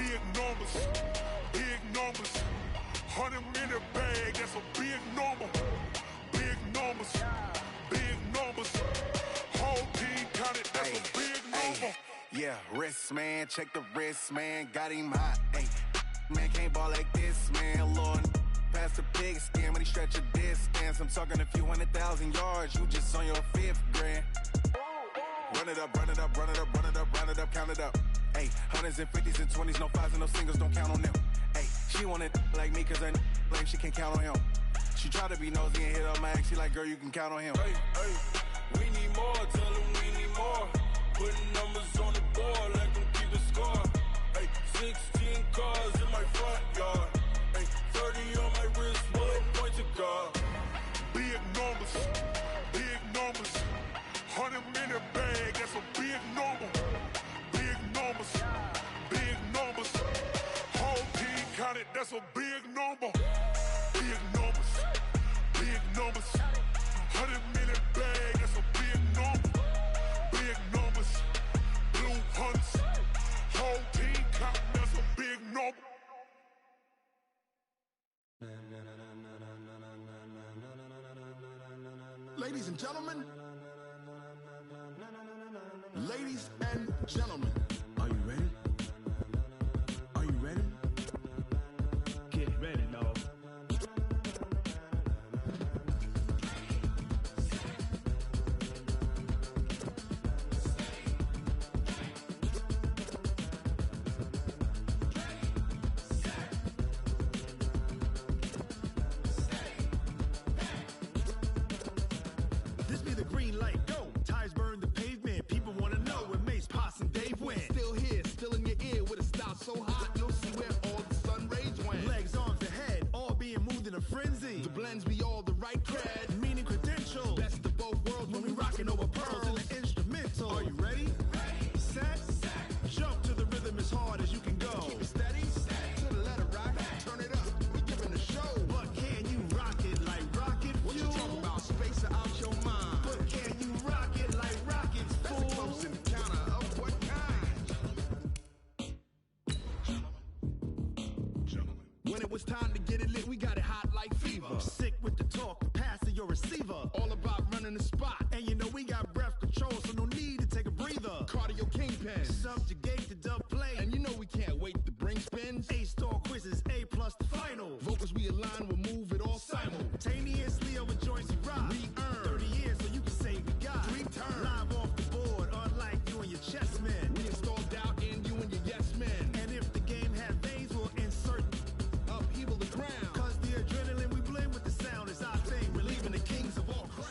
big numbers, big numbers. 100 minute bag, that's a big number. Big numbers, big numbers. Whole team counted, that's a big number. Yeah, wrist man, check the wrist man, got him hot. Ay, man can't ball like this, man. Lord, past the big skin when he stretch a distance. I'm talking a few 100,000 yards, you just on your 5th grand. Run it up, run it up, run it up, run it up, run it up, count it up. Ay, hundreds and 50s and 20s, no 5s and no singles, don't count on them. Ay, she want it like me cause her like she can count on him. She try to be nosy and hit up my ex, she like, girl, you can count on him. Hey, hey, we need more, tell them we need more. Putting numbers on the board, let them keep the score. Hey, 16 cars in my front yard. Hey, 30 on my wrist, one point to guard. Big numbers, big numbers. 100 minute bag, that's a big number. Big numbers, big numbers. Whole team counted, that's a big number. Big numbers, big numbers. 100 minute bag, that's a big number. Big numbers, blue hunts. Whole team counting, that's a big number. Ladies and gentlemen, ladies and gentlemen, are you ready? Are you ready? Get ready, dog. This be the green light, go. Tires burn the pavement. People want to know where Mace, Poss, and Dave went. Still here, still in your ear with a style so hot, you'll see where all the sun rays went. Legs, arms, and head, all being moved in a frenzy. The blends be all the right cred, meaning credentials. Best of both worlds when we rockin' over pearls in the instrumental. Are you ready? Set, jump to the rhythm as hard as you can go. Keep it steady, to the letter rock, turn it up. We giving a show. But can you rock it like rocket fuel? What you talking about? Space out your mind. But can you rock it like rockets, fool? That's a close encounter of what kind? When it was time to get it lit, we got it hot like fever. Sick with the talk, pass to your receiver. All about running the spot. And you know we got breath control, so no need to take a breather. Cardio kingpin, subjugate the dub play. And you know we can't wait to bring spins. A-star quizzes, A+ the final. Vocals we align, we'll move it all simultaneously over joints we rock. We earn 30 years, so you can say we got 3 turns. Live off the board, unlike you and your chess men. We install doubt in you and your yes men. And if the game had veins, we'll insert upheaval the ground. Cause the adrenaline we blend with the sound is our thing, relieving the kings of all crowns.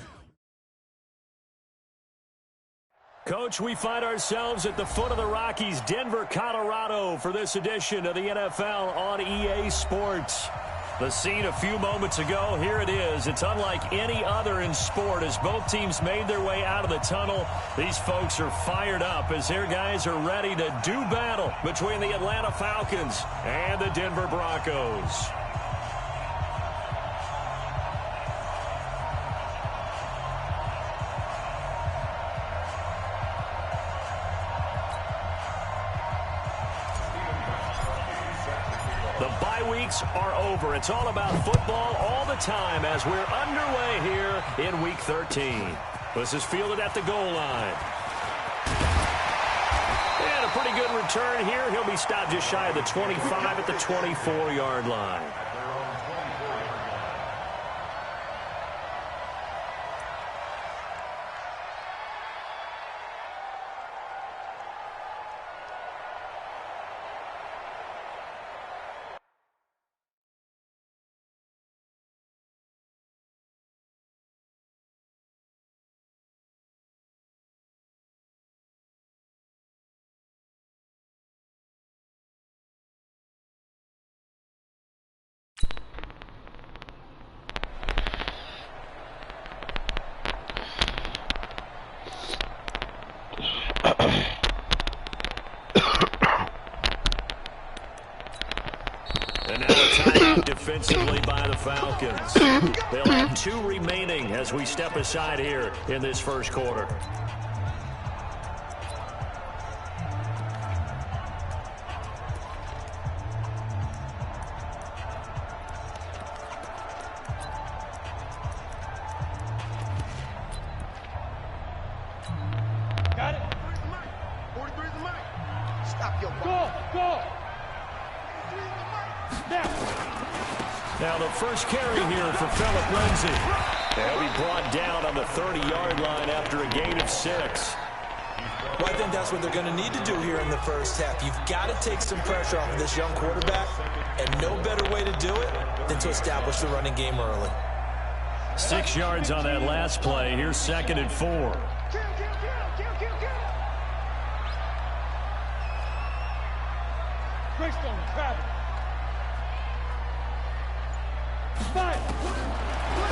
Coach, we find ourselves at the foot of the Rockies, Denver, Colorado, for this edition of the NFL on EA Sports. The scene a few moments ago, here it is. It's unlike any other in sport as both teams made their way out of the tunnel. These folks are fired up as their guys are ready to do battle between the Atlanta Falcons and the Denver Broncos. The bye weeks are over. It's all about football all the time as we're underway here in Week 13. This is fielded at the goal line. And a pretty good return here. He'll be stopped just shy of the 25 at the 24-yard line. And now a timeout defensively by the Falcons. They'll have 2 remaining as we step aside here in this first quarter. Now the first carry here for Phillip Lindsay. He'll be brought down on the 30-yard line after a gain of 6. Well, I think that's what they're going to need to do here in the first half. You've got to take some pressure off of this young quarterback, and no better way to do it than to establish the running game early. 6 yards on that last play. Here's 2nd and 4.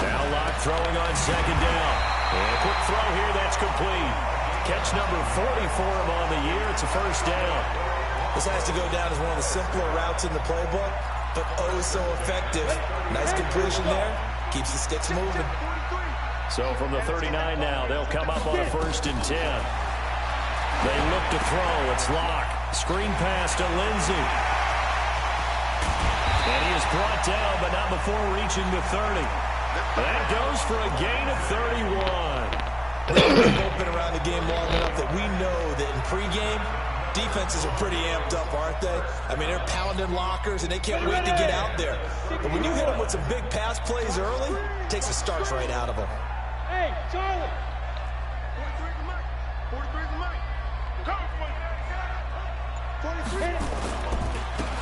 Now Locke throwing on 2nd down. And a quick throw here, that's complete. Catch number 40 for him on the year. It's a first down. This has to go down as one of the simpler routes in the playbook, but oh so effective. Nice completion there. Keeps the sticks moving. So from the 39 now, they'll come up on a 1st and 10. They look to throw. It's Locke. Screen pass to Lindsay. And he is brought down, but not before reaching the 30. That goes for a gain of 31. They've been around the game long enough that we know that in pregame, defenses are pretty amped up, aren't they? I mean, they're pounding lockers, and they can't wait to get out there. But when you hit them with some big pass plays early, it takes the starch right out of them. Hey, Charlie! 43.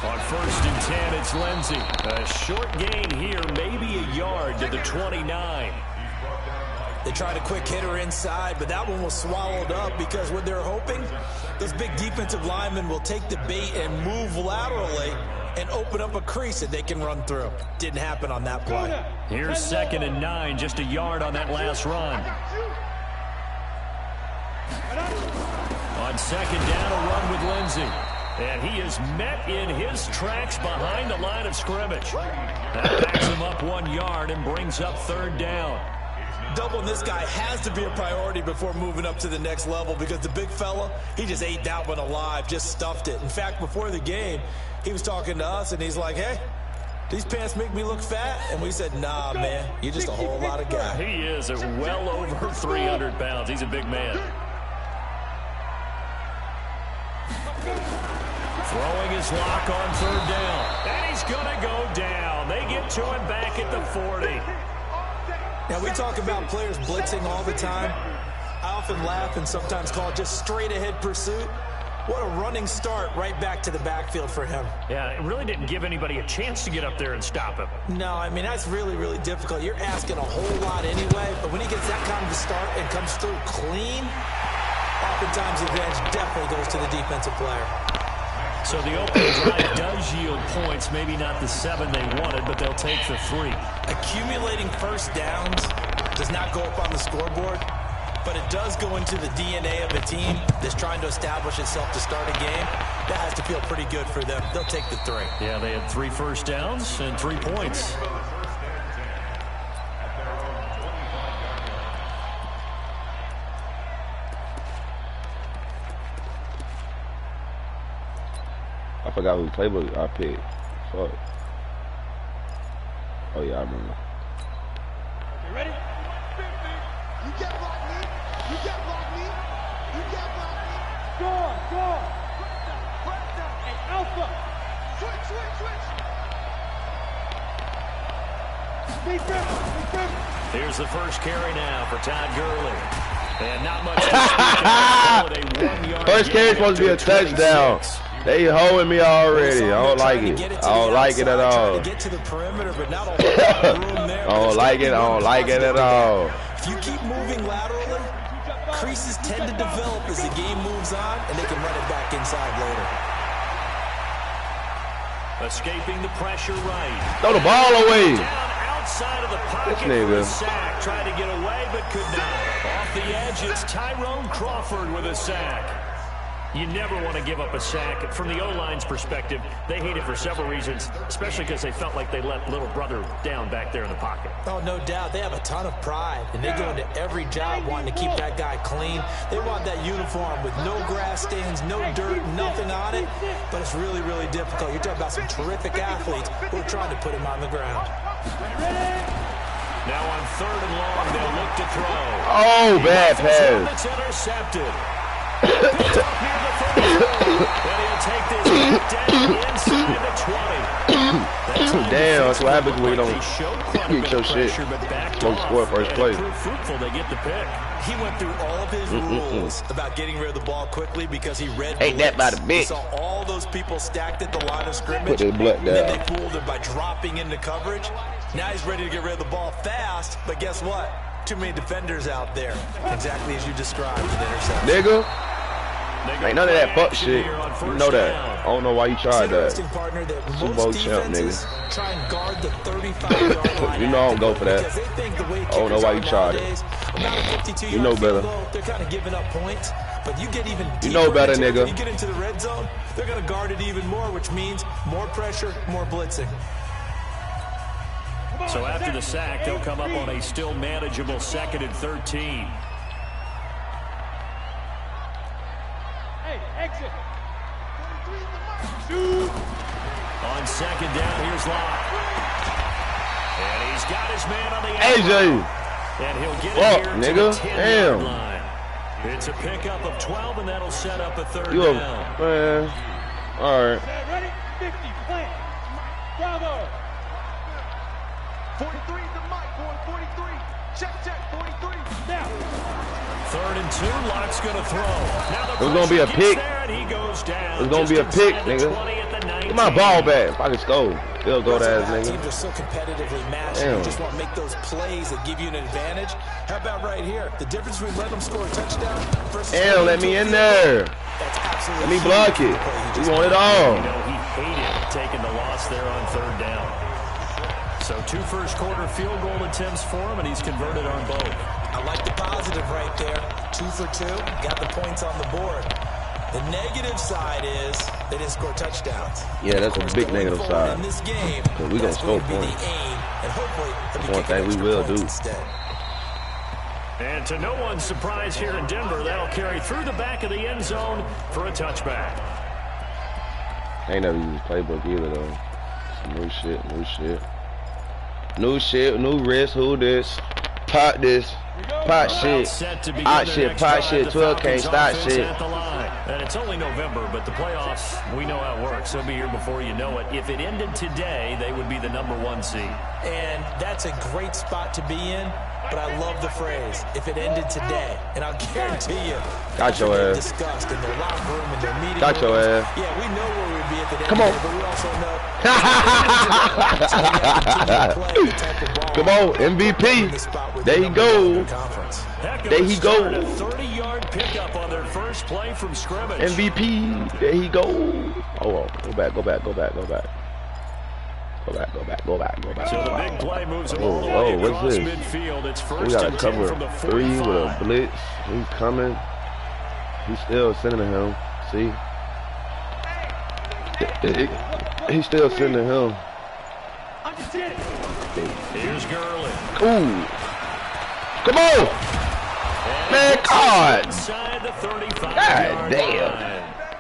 On 1st and 10, it's Lindsay. A short gain here, maybe a yard to the 29. They tried a quick hitter inside, but that one was swallowed up because what they're hoping, those big defensive linemen will take the bait and move laterally and open up a crease that they can run through. Didn't happen on that play. Here's 2nd and 9, just a yard on that last run. On 2nd down, a run with Lindsay. And he is met in his tracks behind the line of scrimmage. That backs him up 1 yard and brings up 3rd down. Doubling this guy has to be a priority before moving up to the next level because the big fella, he just ate that one alive, just stuffed it. In fact, before the game, he was talking to us, and he's like, hey, these pants make me look fat? And we said, nah, man, you're just a whole lot of guy. He is at well over 300 pounds. He's a big man. Throwing his Locke on 3rd down. And he's going to go down. They get to him back at the 40. Now, we talk about players blitzing all the time. I often laugh and sometimes call it just straight-ahead pursuit. What a running start right back to the backfield for him. Yeah, it really didn't give anybody a chance to get up there and stop him. No, I mean, that's really, really difficult. You're asking a whole lot anyway, but when he gets that kind of a start and comes through clean, oftentimes the advantage definitely goes to the defensive player. So the opening drive does yield points, maybe not the 7 they wanted, but they'll take the 3. Accumulating first downs does not go up on the scoreboard, but it does go into the DNA of a team that's trying to establish itself to start a game. That has to feel pretty good for them. They'll take the 3. Yeah, they had 3 first downs and 3 points. I forgot who playbook I picked. Fuck. Oh yeah, I remember. You ready? You get block me. You get block me. You get block me. Score. And alpha. Switch. Be Here's the first carry now for Todd Gurley. And not much to speak of. A 1-yard First carry supposed to be a touchdown. They holding me already. I don't like it. I don't like it at all. I don't like it. I don't like it at all. If you keep moving laterally, creases tend to develop as the game moves on, and they can run it back inside later. Escaping the pressure right. Throw the ball away. Down outside of the pocket for a sack. Tried to get away, but could not. Off the edge, it's Tyrone Crawford with a sack. You never want to give up a sack. From the O-line's perspective, they hate it for several reasons, especially because they felt like they let little brother down back there in the pocket. Oh, no doubt. They have a ton of pride, and they go into every job wanting to keep that guy clean. They want that uniform with no grass stains, no dirt, nothing on it, but it's really, really difficult. You're talking about some terrific athletes who are trying to put him on the ground. Now on 3rd and long, they'll look to throw. Oh, bad pass. It's intercepted. Picked up near the 30. And he'll take this down inside the 20. That's damn, that's what happens when you don't get your shit. Supposed to score first play. Fruitful, they get the pick. He went through all of his rules about getting rid of the ball quickly because he read Ain't that by the bitch. He saw all those people stacked at the line of scrimmage. Put their blood down. And then they fooled him by dropping into coverage. Now he's ready to get rid of the ball fast, but guess what? Too many defenders out there. Exactly as you described with interception. Nigga. Ain't none of that fuck shit. You know that. I don't know why you tried that. Partner, that Super Bowl champ, nigga. Try and guard the 35-yard line. You know I don't go for that. I don't know why you tried it. You know better. They're kind of giving up points, but you get even deeper. You know better, nigga. nigga. You get into the red zone, they're going to guard it even more, which means more pressure, more blitzing. So after the sack, they'll come up on a still manageable 2nd and 13. Hey, exit. On 2nd down, here's Locke. And he's got his man on the AJ. And he'll get Fuck, it here nigga. to the 10-yard line. It's a pickup of 12, and that'll set up a 3rd down. Man. All right. Ready? 50, plant. Bravo. 43 to Mike, boy, 43. Check, 43. Now. 3rd and 2, Locke's going to throw. Now the It's going to be a pick. He goes down. It's going to be a pick, nigga. Get my ball back. If I can score. They'll go to ass, nigga. Teams are so competitively matched. You just want to make those plays that give you an advantage. How about right here? The difference between letting them score a touchdown versus... Damn, let me in there. That's absolutely... Let me block it. We want it all. You know, he hated taking the loss there on 3rd down. So 2 first-quarter field goal attempts for him, and he's converted on both. I like the positive right there. 2 for 2. Got the points on the board. The negative side is they didn't score touchdowns. Yeah, that's a big negative side. In this game, we're going to score points. And hopefully, that's one thing we will do. Instead. And to no one's surprise here in Denver, that'll carry through the back of the end zone for a touchback. I ain't never used this playbook either, though. Some new shit, new shit. New shit, new risk, who this? Pot this. Pot shit. Hot shit, pot shit, 12 can't stop shit. And it's only November, but the playoffs, we know how it works. They'll be here before you know it. If it ended today, they would be the #1 seed. And that's a great spot to be in, but I love the phrase, if it ended today. And I'll guarantee you, got your ass. Discussed in their locker room and their meeting got your ass. Yeah, we know where we'd be at the end. Come on. But we also know. Come on, MVP. There you go. There he go. 30-yard pickup on their first play from scrimmage. MVP. There he go. Oh, go back. So the big play moves him all the way across midfield. It's first we got and to 10 cover from the 3 with a blitz. He's coming. He's still sending to him. See? He's still sending to him. Here's Gurley. Ooh. Come on. Man, God. God damn.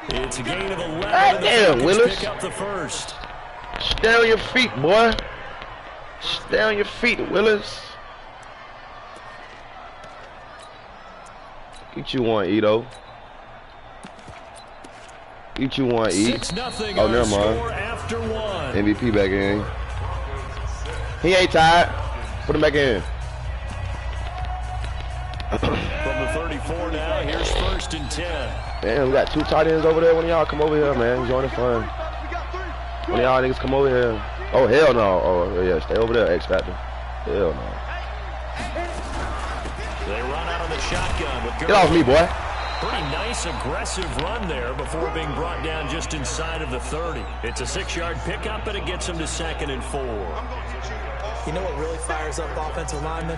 It's a gain of 11. God damn, Willis. Pick up the first. Stay on your feet, boy. Stay on your feet, Willis. Get you one, Ito. Get you one, E. Oh, never mind. MVP back in. He ain't tired. Put him back in. From the 34 now, here's 1st and 10. Man, we got 2 tight ends over there. One of y'all come over here, man. Join the fun. One of y'all niggas come over here. Oh, hell no. Oh, yeah, stay over there, X Factor. Hell no. They run out of the shotgun with Gurley. Get off me, boy. Pretty nice, aggressive run there before being brought down just inside of the 30. It's a 6-yard pickup, but it gets him to 2nd and 4. You know what really fires up offensive linemen?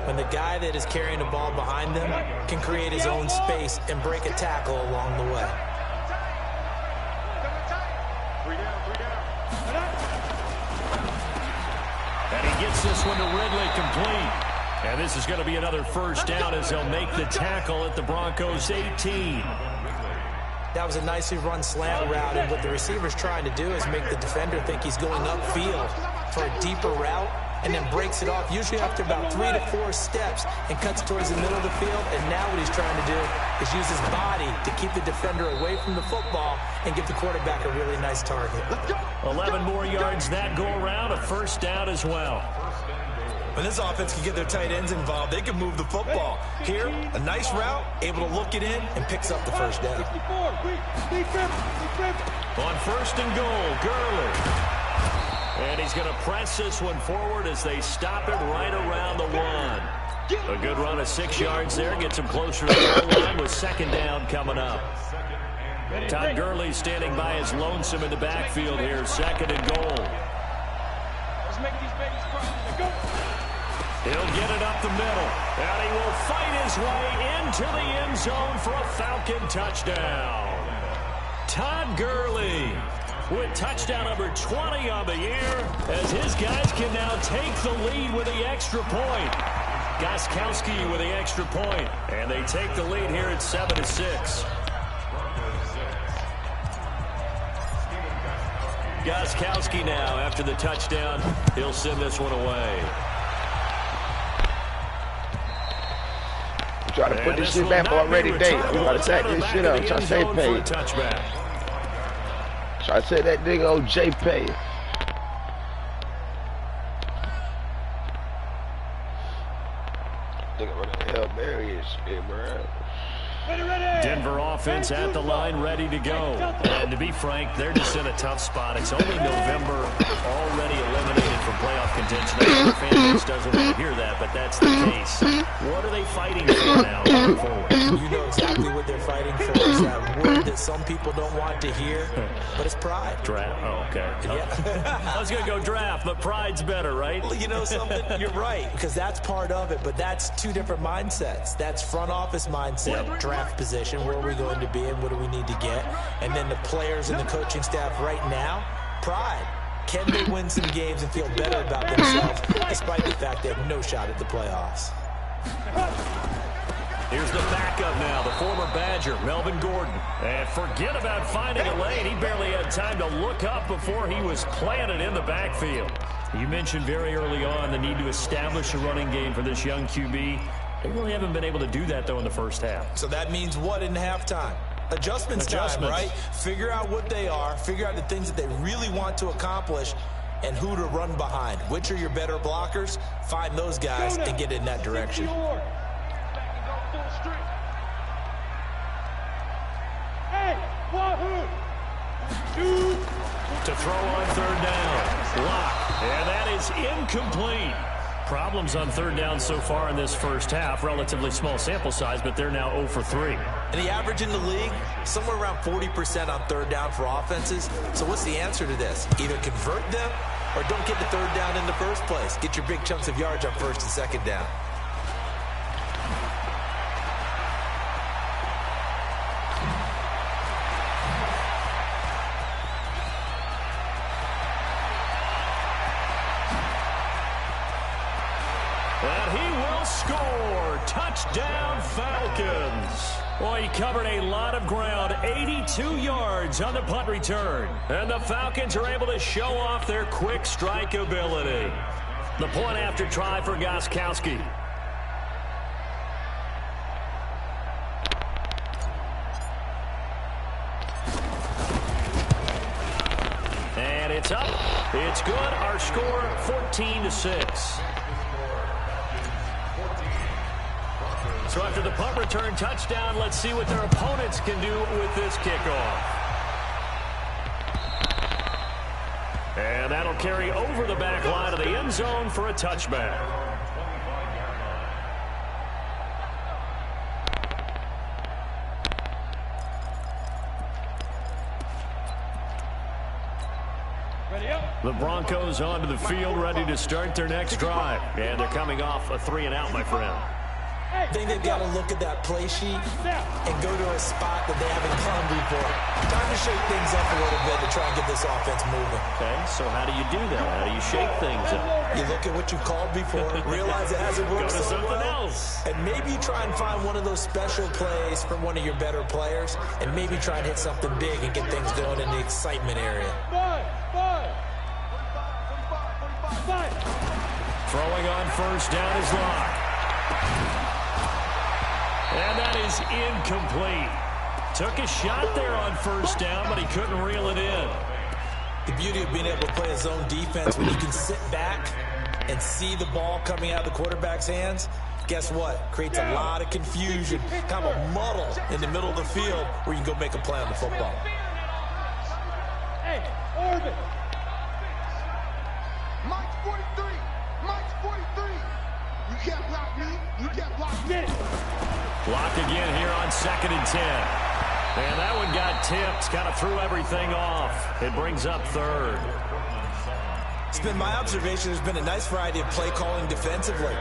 When the guy that is carrying the ball behind them can create his own space and break a tackle along the way. And he gets this one to Ridley complete. And this is going to be another 1st down as they'll make the tackle at the Broncos' 18. That was a nicely run slant route, and what the receiver's trying to do is make the defender think he's going upfield for a deeper route, and then breaks it off, usually after about 3 to 4 steps, and cuts towards the middle of the field. And now what he's trying to do is use his body to keep the defender away from the football and give the quarterback a really nice target. 11 more yards that go around, a first down as well. When this offense can get their tight ends involved, they can move the football. Here, a nice route, able to look it in, and picks up the first down. On first and goal, Gurley. And he's going to press this one forward as they stop it right around the 1. A good run of 6 yards there, gets him closer to the goal line with second down coming up. Todd Gurley standing by his lonesome in the backfield here, second and goal. Let's make these babies cry. Go. He'll get it up the middle, and he will fight his way into the end zone for a Falcon touchdown. Todd Gurley with touchdown number 20 on the year, as his guys can now take the lead with the extra point. Gostkowski with the extra point, and they take the lead here at 7-6. Gostkowski now, after the touchdown, he'll send this one away. Try to put this shit back already, Dave. I'm about to sack this shit up. Try to say pay. Try to say that nigga old J pay. Nigga, what the hell Barry is shit, bro. Denver offense at the line, ready to go. And to be frank, they're just in a tough spot. It's only November, already eliminated from playoff contention. I know the fan base doesn't want to hear that, but that's the case. What are they fighting for now going forward? You know exactly what they're fighting for. It's that word that some people don't want to hear, but it's pride. Draft. Oh, okay. Yeah. I was going to go draft, but pride's better, right? Well, you know something? You're right, because that's part of it, but that's two different mindsets. That's front office mindset, draft position, where are we going to be and what do we need to get? And then the players and the coaching staff right now, pride. Can they win some games and feel better about themselves despite the fact they have no shot at the playoffs? Here's the backup now, the former Badger, Melvin Gordon. And forget about finding a lane. He barely had time to look up before he was planted in the backfield. You mentioned very early on the need to establish a running game for this young QB. They really haven't been able to do that, though, in the first half. So that means what in halftime? Adjustments time, right? Figure out what they are, figure out the things that they really want to accomplish, and who to run behind. Which are your better blockers? Find those guys and get in that direction. To throw on third down. Lock. And that is incomplete. Problems on third down so far in this first half. Relatively small sample size, but they're now 0 for 3. And the average in the league, somewhere around 40% on third down for offenses. So what's the answer to this? Either convert them or don't get the third down in the first place. Get your big chunks of yards on first and second down. And he will score. Touchdown, Falcons. Boy, he covered a lot of ground, 82 yards on the punt return. And the Falcons are able to show off their quick strike ability. The point after try for Gostkowski. And it's up. It's good. Our score, 14-6. So after the punt return touchdown, let's see what their opponents can do with this kickoff. And that'll carry over the back line of the end zone for a touchback. The Broncos onto the field, ready to start their next drive. And they're coming off a 3-and-out, my friend. I think they've got to look at that play sheet and go to a spot that they haven't gone before. Time to shake things up a little bit to try and get this offense moving. Okay, So how do you do that? How do you shake things up? You look at what you've called before, realize it hasn't worked Go to so something well, else. and maybe you try and find one of those special plays from one of your better players, and maybe try and hit something big and get things going in the excitement area. Throwing on first down is Locke. And that is incomplete. Took a shot there on first down, but he couldn't reel it in. The beauty of being able to play a zone defense when you can sit back and see the ball coming out of the quarterback's hands, guess what? Creates a lot of confusion, kind of a muddle in the middle of the field where you can go make a play on the football. Hey, orbit. Mike's 43. Mike's 43. You can't block me. You can't block me. Block again here on 2nd and 10. And that one got tipped, kind of threw everything off. It brings up 3rd. It's been my observation there's been a nice variety of play calling defensively.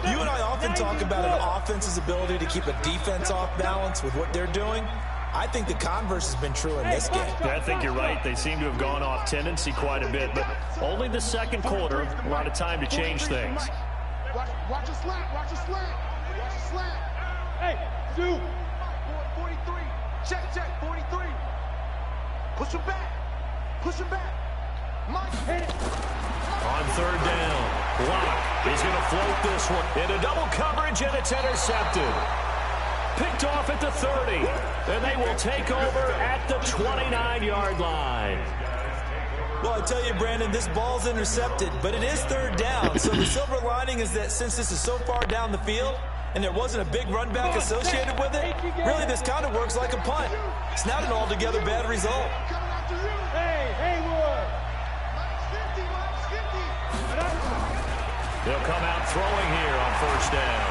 You and I often talk about an offense's ability to keep a defense off balance with what they're doing. I think the converse has been true in this game. Yeah, I think you're right. They seem to have gone off tendency quite a bit, but only the second quarter, a lot of time to change things. Watch a slant. Watch a slant. Watch a slant. Hey, Sue. 43. Check, 43. Push him back. Push him back. Mike, hit it. On 3rd down, Locke is going to float this one into double coverage, and it's intercepted. Picked off at the 30, and they will take over at the 29-yard line. Well, I tell you, Brandon, this ball's intercepted, but it is 3rd down. So the silver lining is that since this is so far down the field, and there wasn't a big run back associated with it, really this kind of works like a punt. It's not an altogether bad result. Hey, Haywood. They'll come out throwing here on first down.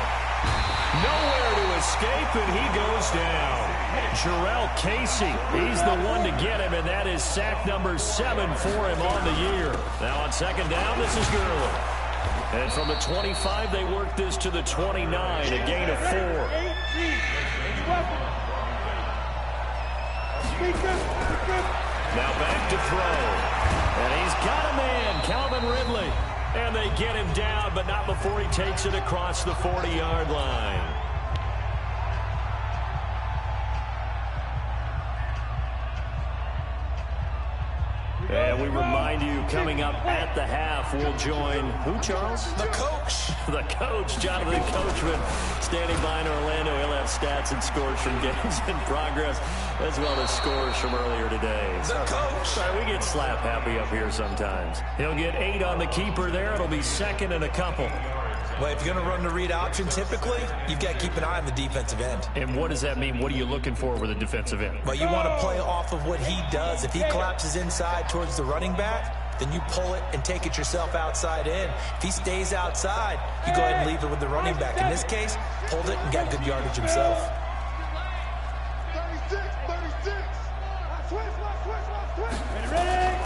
Nowhere to escape, and he goes down. Jarrell Casey, he's the one to get him, and that is sack number 7 for him on the year. Now on 2nd down, this is Gurley. And from the 25, they work this to the 29, a gain of 4. Now back to throw. And he's got a man, Calvin Ridley. And they get him down, but not before he takes it across the 40-yard line. And we remind you, coming up at the half, we'll join who, Charles? The coach. The coach, Jonathan Coachman, standing by in Orlando. He'll have stats and scores from games in progress, as well as scores from earlier today. The coach. Sorry, we get slap happy up here sometimes. He'll get 8 on the keeper there. It'll be 2nd and a couple. Well, if you're going to run the read option, typically, you've got to keep an eye on the defensive end. And what does that mean? What are you looking for with a defensive end? Well, you want to play off of what he does. If he collapses inside towards the running back, then you pull it and take it yourself outside in. If he stays outside, you go ahead and leave it with the running back. In this case, pulled it and got good yardage himself. 36. Switch. Ready?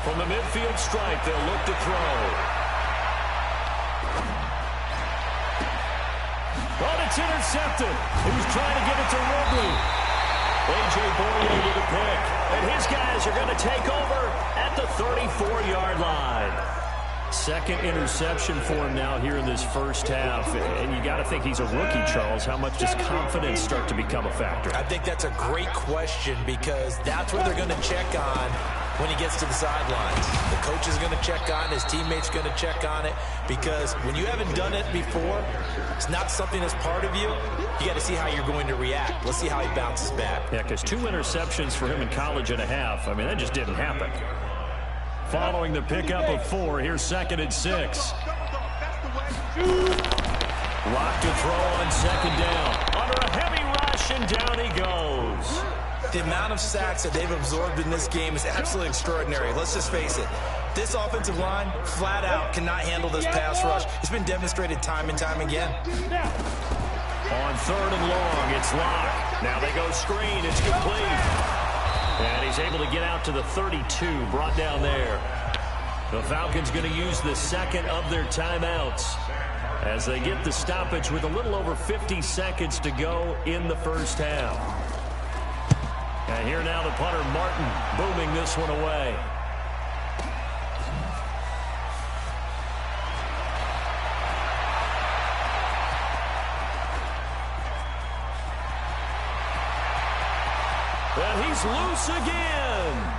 From the midfield stripe, they'll look to throw. Oh, it's intercepted. He was trying to get it to Ridley. A.J. Boyer with a pick. And his guys are going to take over at the 34-yard line. 2nd interception for him now here in this first half. And you got to think he's a rookie, Charles. How much does confidence start to become a factor? I think that's a great question because that's what they're going to check on when he gets to the sidelines. The coach is going to check on, his teammates going to check on it, because when you haven't done it before, it's not something that's part of you. You got to see how you're going to react. Let's see how he bounces back. Yeah, because 2 interceptions for him in college and a half. I mean, that just didn't happen. Following the pickup of 4, here's 2nd and 6. Lock to throw on 2nd down. Under a heavy rush, and down he goes. The amount of sacks that they've absorbed in this game is absolutely extraordinary. Let's just face it. This offensive line, flat out, cannot handle this pass rush. It's been demonstrated time and time again. On 3rd and long, it's Locke. Now they go screen. It's complete. And he's able to get out to the 32, brought down there. The Falcons going to use the 2nd of their timeouts as they get the stoppage with a little over 50 seconds to go in the first half. And here now the punter, Martin, booming this one away. And he's loose again.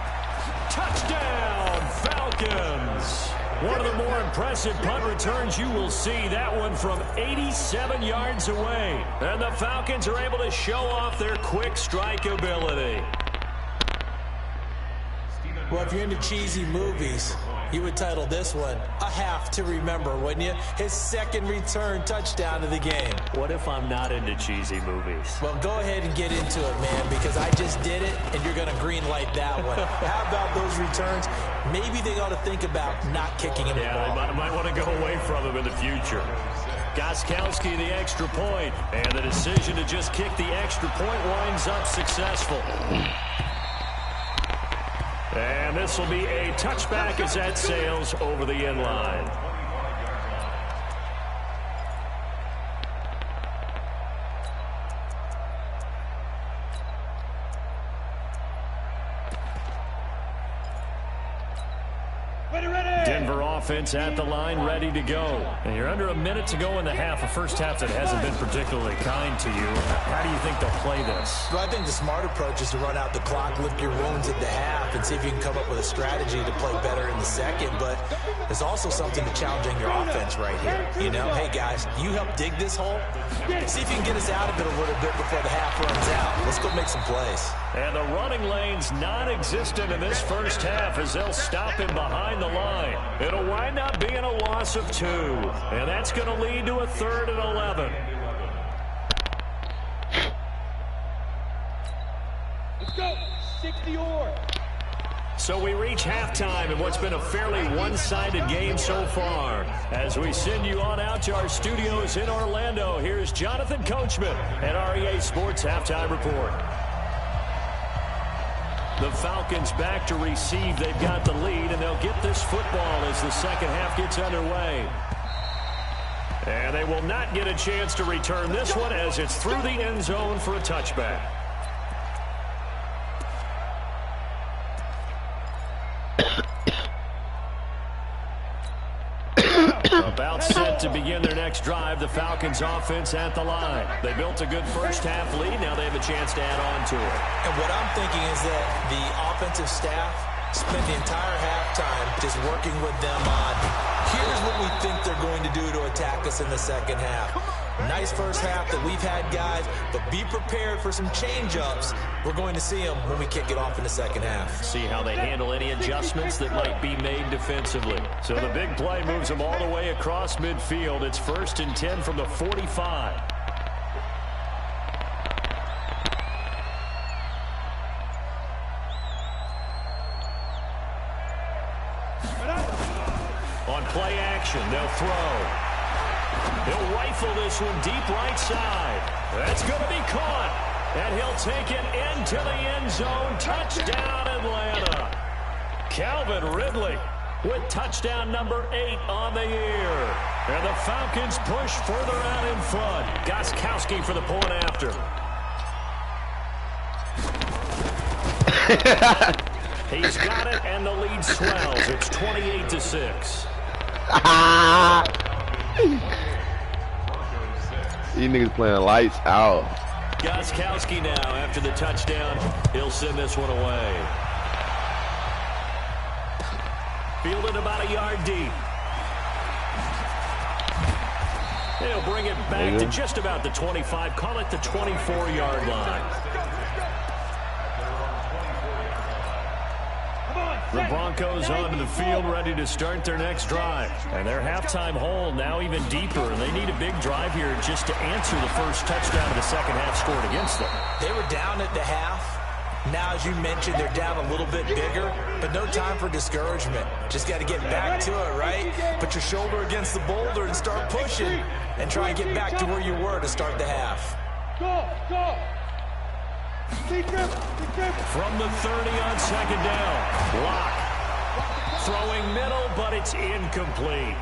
Touchdown, Falcons. One of the more impressive punt returns you will see. That one from 87 yards away. And the Falcons are able to show off their quick strike ability. Well, if you're into cheesy movies, you would title this one A Half to Remember, wouldn't you? His second return touchdown of the game. What if I'm not into cheesy movies? Well, go ahead and get into it, man, because I just did it, and you're going to green light that one. How about those returns? Maybe they ought to think about not kicking him the ball. Yeah, they might want to go away from him in the future. Gostkowski, the extra point, and the decision to just kick the extra point winds up successful. And this will be a touchback as that sails over the end line. Denver offense at the line, ready to go. And you're under a minute to go in the half, a first half that hasn't been particularly kind to you. How do you think they'll play this? Well, I think the smart approach is to run out the clock, lick your wounds at the half, and see if you can come up with a strategy to play better in the second. But there's also something to challenging your offense right here. You know, hey, guys, you help dig this hole. See if you can get us out of it a little bit before the half runs out. Let's go make some plays. And the running lane's non-existent in this first half as they'll stop him behind the line. It'll wind up being a loss of 2. And that's going to lead to a 3rd and 11. Let's go. 60 or. So we reach halftime in what's been a fairly one-sided game so far. As we send you on out to our studios in Orlando, here's Jonathan Coachman at REA Sports Halftime Report. The Falcons back to receive. They've got the lead, and they'll get this football as the second half gets underway. And they will not get a chance to return this one as it's through the end zone for a touchback. About set to begin their next drive, the Falcons offense at the line. They built a good first half lead. Now they have a chance to add on to it. And what I'm thinking is that the offensive staff spent the entire halftime just working with them on, here's what we think they're going to do to attack us in the second half. Nice first half that we've had, guys, but be prepared for some change-ups. We're going to see them when we kick it off in the second half. See how they handle any adjustments that might be made defensively. So the big play moves them all the way across midfield. It's 1st and 10 from the 45. On play action, they'll throw. He'll rifle this one deep right side. That's going to be caught. And he'll take it into the end zone. Touchdown, Atlanta. Calvin Ridley with touchdown number 8 on the year. And the Falcons push further out in front. Gostkowski for the point after. He's got it, and the lead swells. It's 28-6. These niggas playing lights out. Gostkowski now after the touchdown. He'll send this one away. Fielded about a yard deep. He'll bring it back to just about the 25. Call it the 24-yard line. The Broncos onto the field ready to start their next drive. And their halftime hole now even deeper. And they need a big drive here just to answer the first touchdown of the second half scored against them. They were down at the half. Now, as you mentioned, they're down a little bit bigger, but no time for discouragement. Just got to get back to it, right? Put your shoulder against the boulder and start pushing and try and get back to where you were to start the half. Go, go. From the 30 on second down. Lock. Throwing middle, but it's incomplete.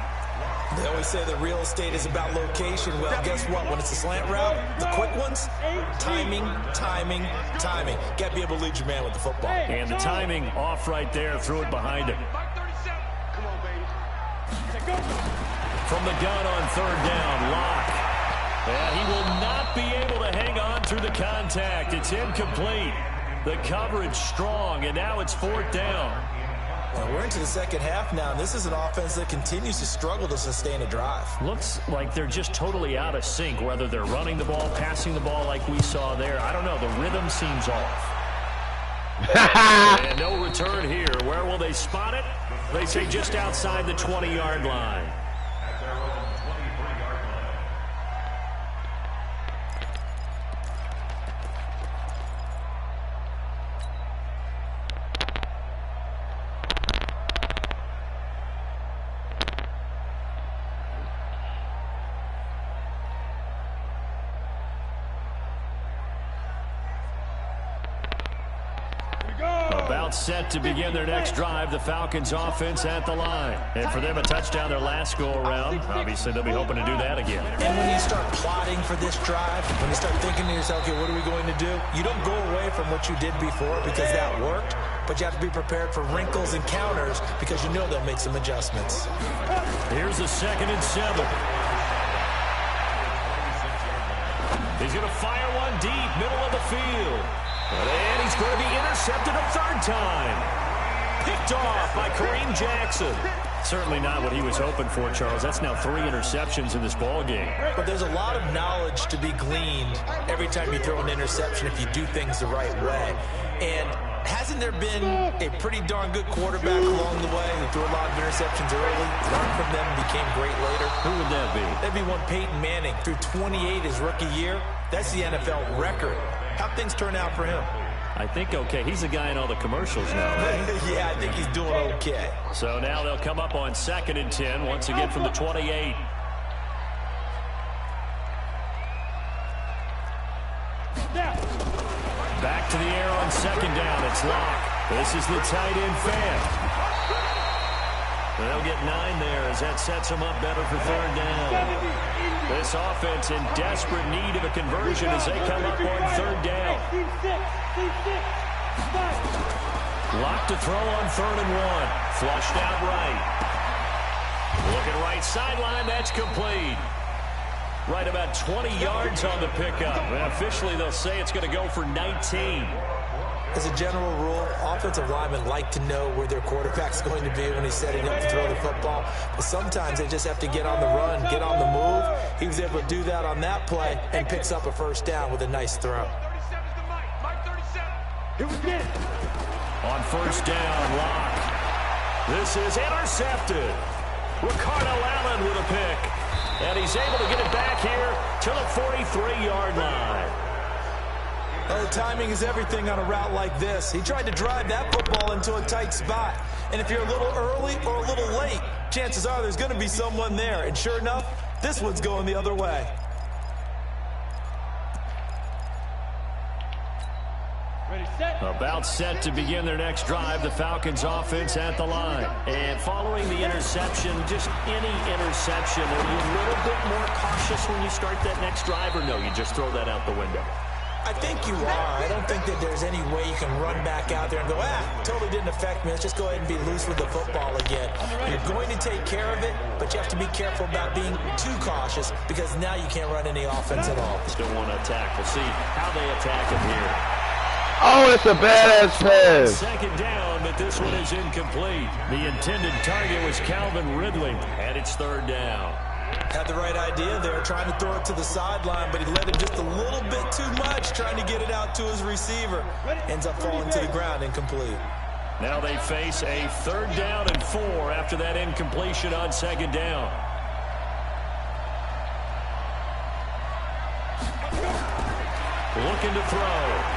They always say that real estate is about location. Well, guess what? When it's a slant route, the quick ones, timing, timing, timing. Got to be able to lead your man with the football. And the timing off right there. Threw it behind him. Come on, baby. From the gun on third down, Lock. And he will not be able to hang on through the contact. It's incomplete. The coverage strong, and now it's 4th down. And we're into the second half now, and this is an offense that continues to struggle to sustain a drive. Looks like they're just totally out of sync, whether they're running the ball, passing the ball like we saw there. I don't know. The rhythm seems off. And no return here. Where will they spot it? They say just outside the 20-yard line. About set to begin their next drive, the Falcons offense at the line. And for them, a touchdown their last go-around. Obviously, they'll be hoping to do that again. And when you start plotting for this drive, when you start thinking to yourself, okay, what are we going to do? You don't go away from what you did before because that worked, but you have to be prepared for wrinkles and counters because you know they'll make some adjustments. Here's the 2nd and 7. He's going to fire one deep, middle of the field. And he's going to be intercepted a 3rd time. Picked off by Kareem Jackson. Certainly not what he was hoping for, Charles. That's now 3 interceptions in this ball game. But there's a lot of knowledge to be gleaned every time you throw an interception if you do things the right way. And hasn't there been a pretty darn good quarterback along the way who threw a lot of interceptions early, learned from them, and became great later? Who would that be? That'd be one Peyton Manning. Threw 28 his rookie year. That's the NFL record. How'd things turn out for him? I think okay. He's the guy in all the commercials now, right? Yeah, I think he's doing okay. So now they'll come up on 2nd and 10, once again from the 28. Back to the air on 2nd down. It's Locke. This is the tight end Fant. They'll get 9 there as that sets them up better for 3rd down. This offense in desperate need of a conversion as they come up on 3rd down. Locke to throw on 3rd and 1. Flushed out right. Looking right sideline. That's complete. Right about 20 yards on the pickup. And officially, they'll say it's going to go for 19. As a general rule, offensive linemen like to know where their quarterback's going to be when he's setting up to throw the football. But sometimes they just have to get on the run, get on the move. He was able to do that on that play and picks up a 1st down with a nice throw. On 1st down, Locke. This is intercepted. Ricardo Allen with a pick. And he's able to get it back here to the 43-yard line. Oh, timing is everything on a route like this. He tried to drive that football into a tight spot. And if you're a little early or a little late, chances are there's going to be someone there. And sure enough, this one's going the other way. About set to begin their next drive, the Falcons offense at the line. And following the interception, just any interception, are you a little bit more cautious when you start that next drive, or no, you just throw that out the window? I think you are. I don't think that there's any way you can run back out there and go, totally didn't affect me. Let's just go ahead and be loose with the football again. You're going to take care of it, but you have to be careful about being too cautious because now you can't run any offense at all. Still want to attack. We'll see how they attack him here. Oh, it's a badass pass. 2nd down, but this one is incomplete. The intended target was Calvin Ridley, and it's 3rd down. Had the right idea there, trying to throw it to the sideline, but he let him just a little bit too much, trying to get it out to his receiver. Ends up falling to the ground, incomplete. Now they face a 3rd down and 4 after that incompletion on 2nd down. Looking to throw.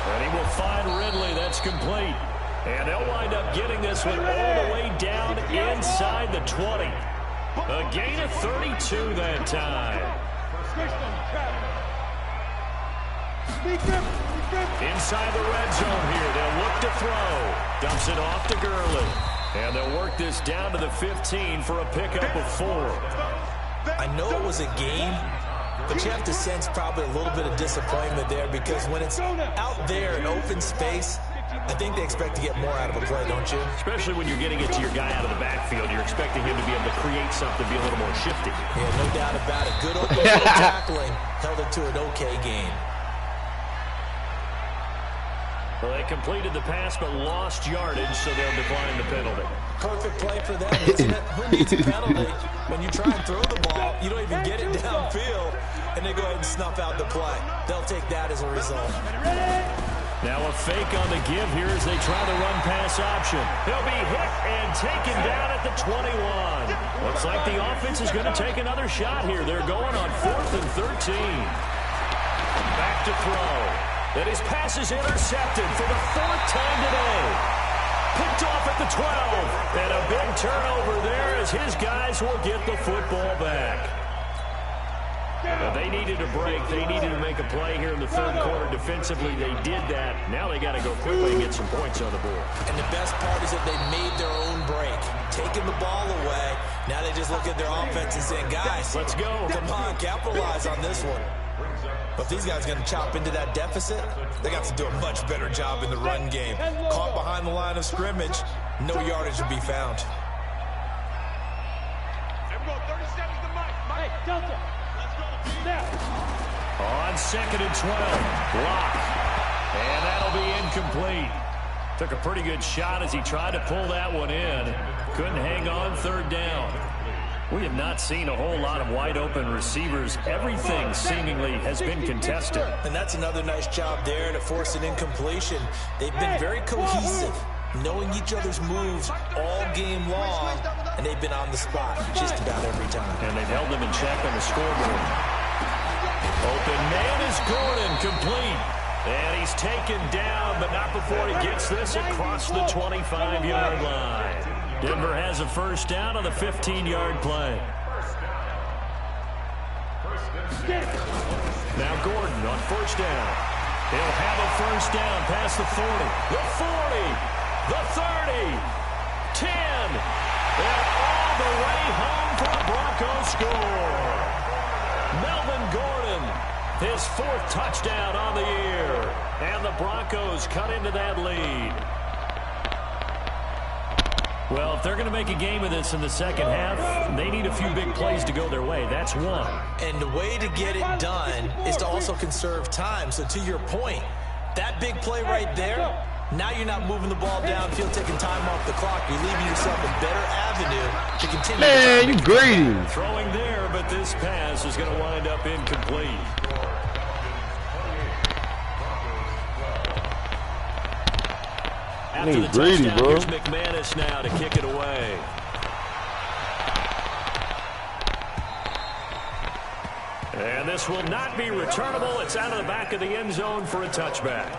And he will find Ridley. That's complete. And they'll wind up getting this one all the way down inside the 20. A gain of 32 that time. Inside the red zone here. They'll look to throw. Dumps it off to Gurley. And they'll work this down to the 15 for a pickup of 4. I know it was a game, but you have to sense probably a little bit of disappointment there because when it's out there in open space, I think they expect to get more out of a play, don't you? Especially when you're getting it to your guy out of the backfield. You're expecting him to be able to create something, be a little more shifty. Yeah, no doubt about it. Good open field tackling. Held it to an okay gain. Well, they completed the pass but lost yardage, so they'll decline the penalty. Perfect play for them, isn't it? Who needs a penalty? When you try and throw the ball, you don't even get it downfield, and they go ahead and snuff out the play. They'll take that as a result. Now a fake on the give here as they try the run-pass option. He'll be hit and taken down at the 21. Looks like the offense is going to take another shot here. They're going on 4th and 13. Back to throw. And his pass is intercepted for the 4th time today. Picked off at the 12. And a big turnover there as his guys will get the football back. Well, they needed a break. They needed to make a play here in the 3rd quarter. Defensively, they did that. Now they got to go quickly and get some points on the board. And the best part is that they made their own break. Taking the ball away. Now they just look at their offense and saying, guys, let's go. Come on, capitalize on this one. But if these guys are going to chop into that deficit, they got to do a much better job in the run game. Caught behind the line of scrimmage, no yardage to be found. Everyone, 30 seconds to Mike. Hey, Delta. Let's go. Now. On 2nd and 12. Block. And that'll be incomplete. Took a pretty good shot as he tried to pull that one in. Couldn't hang on 3rd down. We have not seen a whole lot of wide-open receivers. Everything seemingly has been contested. And that's another nice job there to force an incompletion. They've been very cohesive, knowing each other's moves all game long, and they've been on the spot just about every time. And they've held them in check on the scoreboard. Open man is Gordon, complete. And he's taken down, but not before he gets this across the 25-yard line. Denver has a 1st down on the 15-yard play. Now Gordon on 1st down. He'll have a 1st down past the 40, the 40, the 30, 10, and all the way home for a Broncos score. Melvin Gordon, his 4th touchdown on the year, and the Broncos cut into that lead. Well, if they're going to make a game of this in the 2nd half, they need a few big plays to go their way. That's one. And the way to get it done is to also conserve time. So to your point, that big play right there, now you're not moving the ball downfield, taking time off the clock. You're leaving yourself a better avenue to continue. Man, you greedy. Throwing there, but this pass is going to wind up incomplete. After the touchdown, here's McManus now to kick it away. And this will not be returnable. It's out of the back of the end zone for a touchback.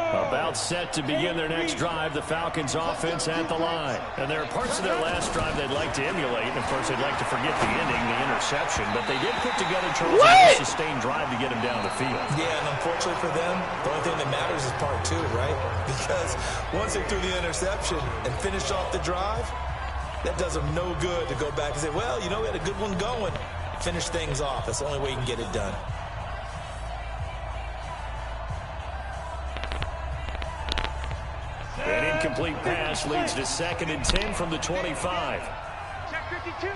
About set to begin their next drive, the Falcons offense at the line. And there are parts of their last drive they'd like to emulate. And of course, they'd like to forget the ending, the interception. But they did put together Charles a sustained drive to get him down the field. Yeah, and unfortunately for them, the only thing that matters is part 2, right? Because once they threw the interception and finished off the drive, that does them no good to go back and say, well, you know, we had a good one going. Finish things off. That's the only way you can get it done. An incomplete pass leads to 2nd and 10 from the 25. Check 52.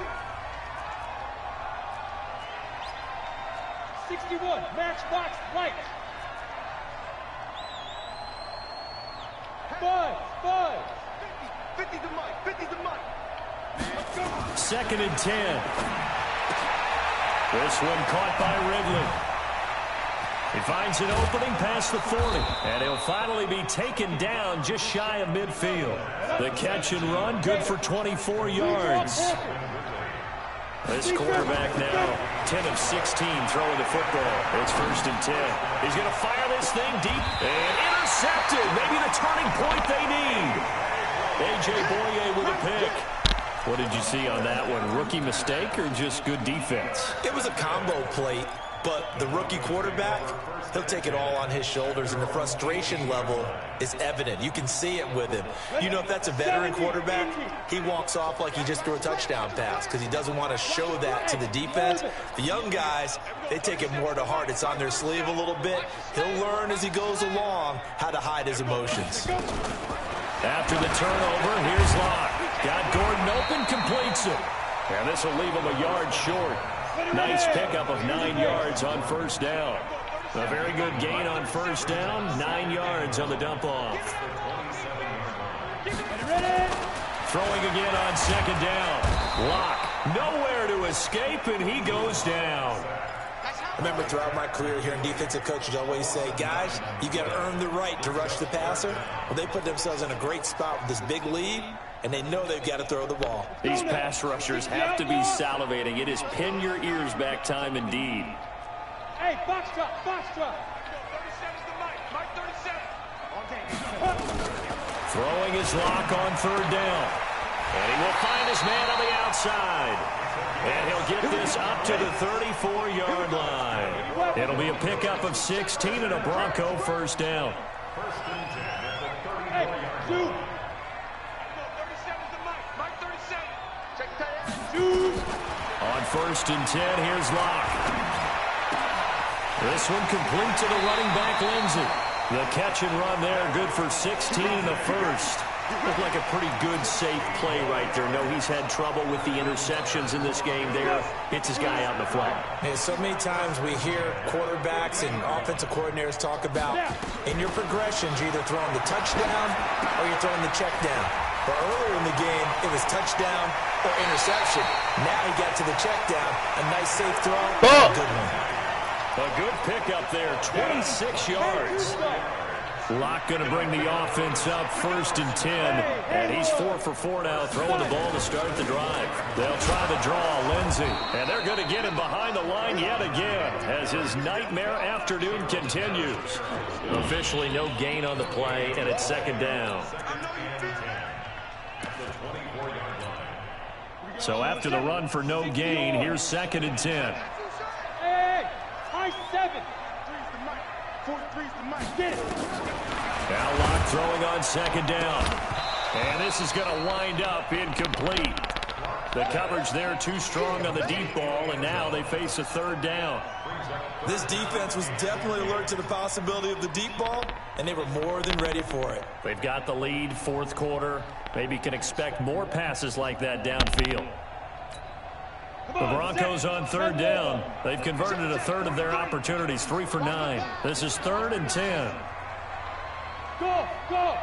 61. Matchbox light. 5. 50 to Mike. 50 to Mike. 2nd and 10. This one caught by Ridley. He finds an opening past the 40, and he'll finally be taken down just shy of midfield. The catch and run, good for 24 yards. This quarterback now, 10 of 16 throwing the football. It's 1st and 10. He's going to fire this thing deep and intercepted. Maybe the turning point they need. A.J. Boye with a pick. What did you see on that one? Rookie mistake or just good defense? It was a combo plate. But the rookie quarterback, he'll take it all on his shoulders, and the frustration level is evident. You can see it with him. You know, if that's a veteran quarterback, he walks off like he just threw a touchdown pass because he doesn't want to show that to the defense. The young guys, they take it more to heart. It's on their sleeve a little bit. He'll learn as he goes along how to hide his emotions. After the turnover, here's Locke. Got Gordon open, completes it. And this will leave him a yard short. Nice pickup of 9 yards on first down. A very good gain on first down. 9 yards on the dump off. Throwing again on second down. Lock. Nowhere to escape, and he goes down. Remember, throughout my career here in defensive coaches, I always say, guys, you got to earn the right to rush the passer. Well, they put themselves in a great spot with this big lead, and they know they've got to throw the ball. These pass rushers have to be salivating. It is pin your ears back time indeed. Hey, box drop, box drop. 37's the mic, Mike 37. Throwing his lock on third down. And he will find his man on the outside. And he'll get this up to the 34-yard line. It'll be a pickup of 16 and a Bronco first down. Hey, shoot. 37's the mic, Mike 37. Check that. Shoot. On first and 10, here's Lock. This one complete to the running back, Lindsey. The catch and run there, good for 16 in the first. Looked like a pretty good, safe play right there. No, he's had trouble with the interceptions in this game there. Hits his guy out in the flat. Yeah, so many times we hear quarterbacks and offensive coordinators talk about in your progressions, you're either throwing the touchdown or you're throwing the check down. But earlier in the game, it was touchdown or interception. Now he got to the check down. A nice, safe throw. A good one. A good pickup there, 26 yards. Lock going to bring the offense up first and 10. And he's 4 for 4 now, throwing the ball to start the drive. They'll try to draw Lindsey. And they're going to get him behind the line yet again as his nightmare afternoon continues. Officially no gain on the play, and it's second down. So after the run for no gain, here's second and 10. Hey, high 7. 43's the mic. Get it. Now Lock throwing on second down. And this is going to wind up incomplete. The coverage there too strong on the deep ball, and now they face a third down. This defense was definitely alert to the possibility of the deep ball, and they were more than ready for it. They've got the lead, fourth quarter. Maybe can expect more passes like that downfield. The Broncos on third down. They've converted a third of their opportunities, 3 for 9. This is third and 10. Go, go.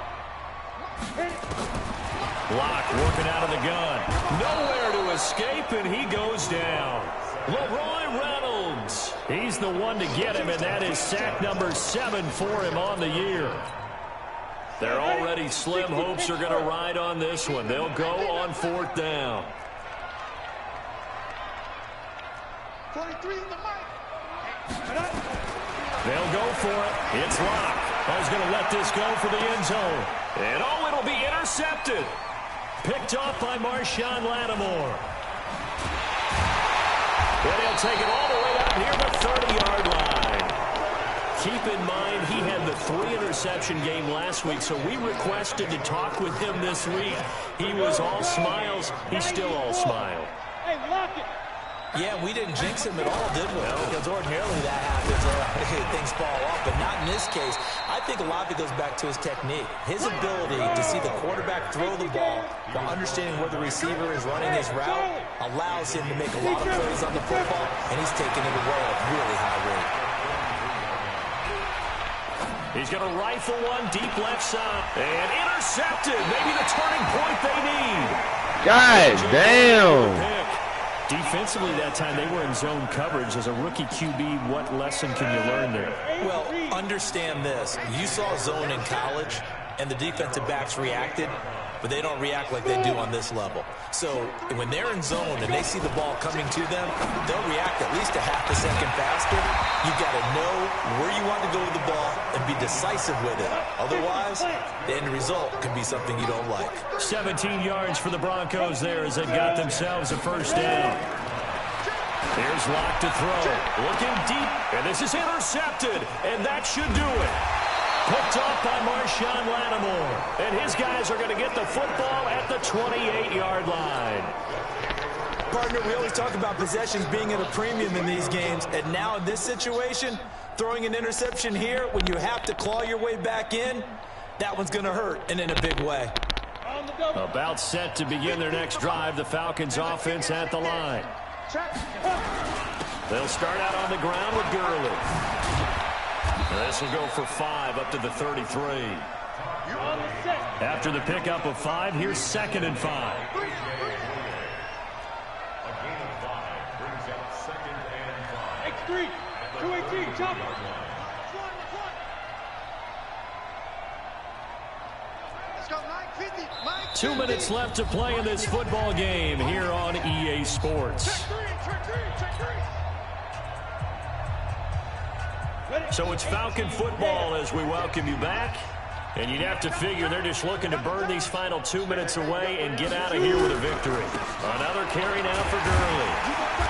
Lock working out of the gun. Nowhere to escape, and he goes down. Leroy Reynolds. He's the one to get him, and that is sack number 7 for him on the year. Their already slim hopes are going to ride on this one. They'll go on fourth down. 43 in the mic. They'll go for it. It's Lock. He's going to let this go for the end zone. And oh, it'll be intercepted. Picked off by Marshawn Lattimore. And he'll take it all the way out near the 30-yard line. Keep in mind, he had the 3-interception game last week, so we requested to talk with him this week. He was all smiles. He's still all smile. Hey, lock it. Yeah, we didn't jinx him at all, did we? No. Because ordinarily that happens. Things fall off, but not in this case. I think a lot of it goes back to his technique. His ability to see the quarterback throw the ball while understanding where the receiver is running his route allows him to make a lot of plays on the football, and he's taking it away at a really high rate. He's going to rifle one deep left side. And intercepted. Maybe the turning point they need. God damn. Defensively that time, they were in zone coverage. As a rookie QB, what lesson can you learn there? Well, understand this. You saw zone in college, and the defensive backs reacted, but they don't react like they do on this level. So when they're in zone and they see the ball coming to them, they'll react at least a half a second faster. You've got to know where you want to go with the ball and be decisive with it. Otherwise, the end result could be something you don't like. 17 yards for the Broncos there as they've got themselves a first down. Here's Lock to throw. Looking deep, and this is intercepted, and that should do it. Picked off by Marshawn Lattimore. And his guys are going to get the football at the 28-yard line. Partner, we always talk about possessions being at a premium in these games. And now in this situation, throwing an interception here when you have to claw your way back in, that one's going to hurt, and in a big way. About set to begin their next drive, the Falcons offense at the line. They'll start out on the ground with Gurley. This will go for 5 up to the 33. After the pickup of 5, here's 2nd and 5. X3, 218, chopper. 2 minutes left to play in this football game here on EA Sports. So it's Falcon football as we welcome you back. And you'd have to figure they're just looking to burn these final 2 minutes away and get out of here with a victory. Another carry now for Gurley.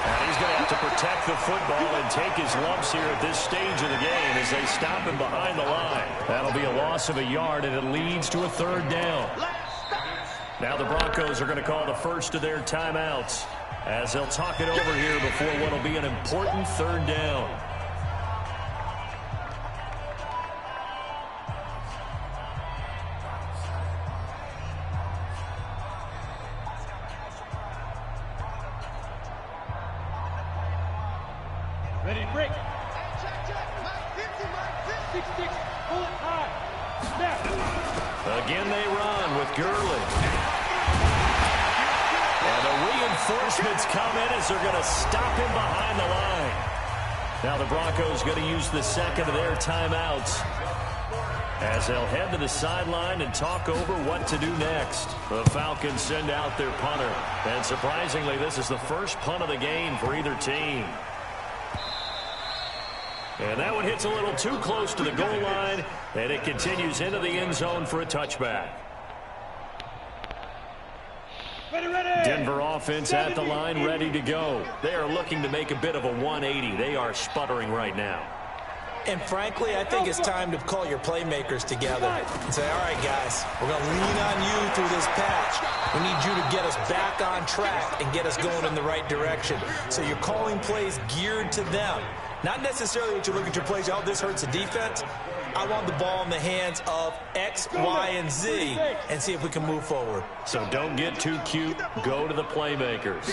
And he's going to have to protect the football and take his lumps here at this stage of the game as they stop him behind the line. That'll be a loss of a yard, and it leads to a 3rd down. Now the Broncos are going to call the first of their timeouts as they'll talk it over here before what will be an important 3rd down. Ready, break. Six, pull it high. Snap. Again they run with Gurley. And the reinforcements come in as they're going to stop him behind the line. Now the Broncos going to use the 2nd of their timeouts as they'll head to the sideline and talk over what to do next. The Falcons send out their punter. And surprisingly, this is the first punt of the game for either team. And that one hits a little too close to the goal line, and it continues into the end zone for a touchback. Denver offense at the line, ready to go. They are looking to make a bit of a 180. They are sputtering right now. And frankly, I think it's time to call your playmakers together and say, all right, guys, we're going to lean on you through this patch. We need you to get us back on track and get us going in the right direction. So you're calling plays geared to them. Not necessarily that you look at your plays, oh, this hurts the defense. I want the ball in the hands of X, Y, and Z and see if we can move forward. So don't get too cute. Go to the playmakers.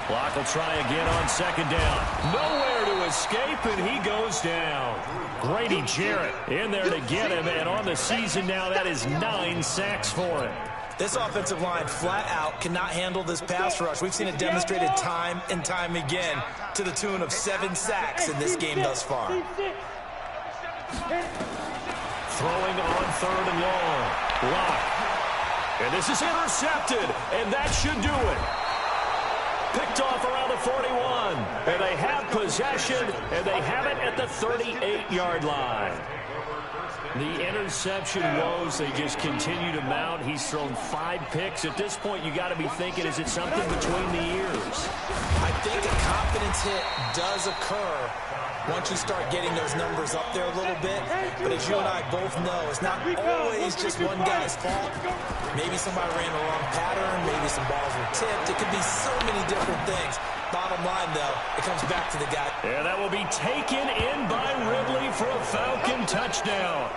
Block will try again on 2nd down. Nowhere to escape, and he goes down. Grady Jarrett in there to get him, and on the season now, that is 9 sacks for him. This offensive line flat out cannot handle this pass rush. We've seen it demonstrated time and time again to the tune of 7 sacks in this game thus far. Throwing on 3rd and long. Block. And this is intercepted, and that should do it. Picked off around the 41. And they have possession, and they have it at the 38-yard line. The interception woes, they just continue to mount. He's thrown 5 picks. At this point, you got to be thinking, is it something between the ears? I think a confidence hit does occur once you start getting those numbers up there a little bit. But as you and I both know, it's not always just one guy's fault. Maybe somebody ran the wrong pattern. Maybe some balls were tipped. It could be so many different things. Bottom line, though, it comes back to the guy. And that will be taken in by Ridley for a Falcon touchdown.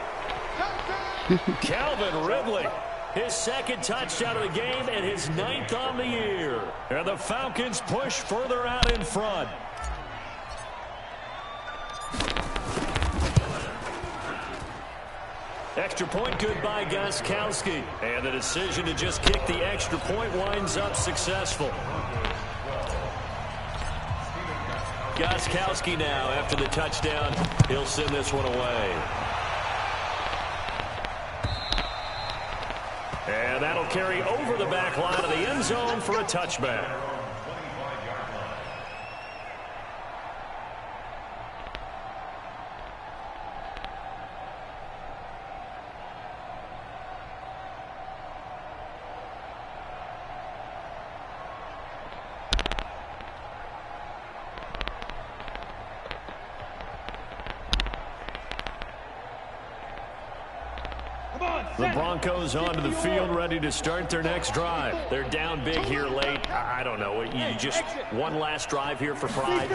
Calvin Ridley, his 2nd touchdown of the game and his 9th on the year. And the Falcons push further out in front. Extra point good by Gostkowski. And the decision to just kick the extra point winds up successful. Gostkowski now, after the touchdown, he'll send this one away. And that'll carry over the back line of the end zone for a touchback. The Broncos onto the field, ready to start their next drive. They're down big here late. I don't know. You just one last drive here for pride.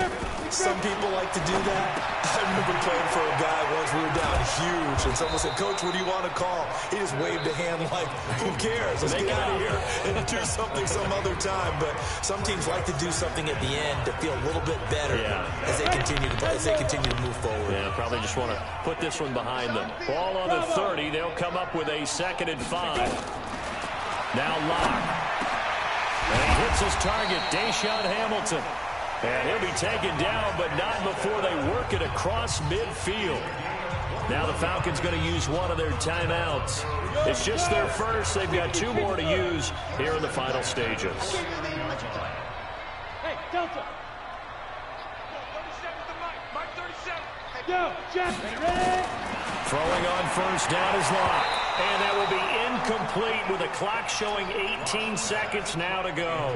Some people like to do that. I remember playing for a guy once. We were down huge, and someone said, "Coach, what do you want to call?" He just waved a hand like, "Who cares? Let's get out of here and do something some other time." But some teams like to do something at the end to feel a little bit better as they continue to move forward. Yeah, probably just want to put this one behind them. Ball on the 30. They'll come up with a 2nd and 5. Now Locke. And he hits his target, Deshaun Hamilton. And he'll be taken down, but not before they work it across midfield. Now the Falcons going to use one of their timeouts. It's just their first. They've got 2 more to use here in the final stages. Hey, Delta. Yo, Jeff, ready? Throwing on first down is Locke. And that will be incomplete with the clock showing 18 seconds now to go.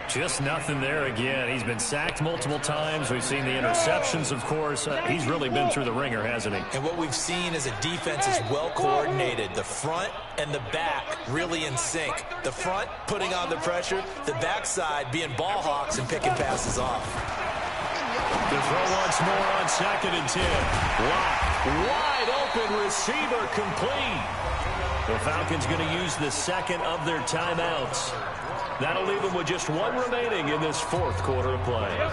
Just nothing there again. He's been sacked multiple times. We've seen the interceptions, of course. He's really been through the ringer, hasn't he? And what we've seen is a defense is well coordinated. The front and the back really in sync. The front putting on the pressure, the backside being ball hawks and picking passes off. To throw once more on 2nd and 10. Locke, wide open receiver complete. The Falcons going to use the 2nd of their timeouts. That'll leave them with just 1 remaining in this 4th quarter of play.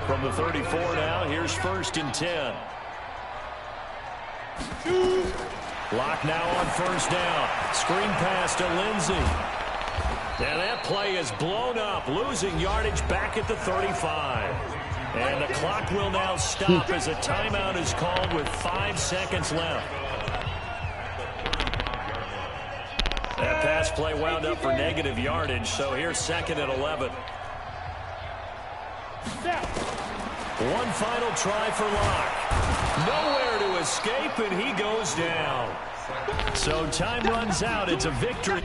From the 34 now, here's 1st and 10. Locke now on first down. Screen pass to Lindsey. And that play is blown up, losing yardage back at the 35. And the clock will now stop as a timeout is called with 5 seconds left. That pass play wound up for negative yardage, so here's 2nd and 11. One final try for Locke. Nowhere to escape, and he goes down. So time runs out. It's a victory.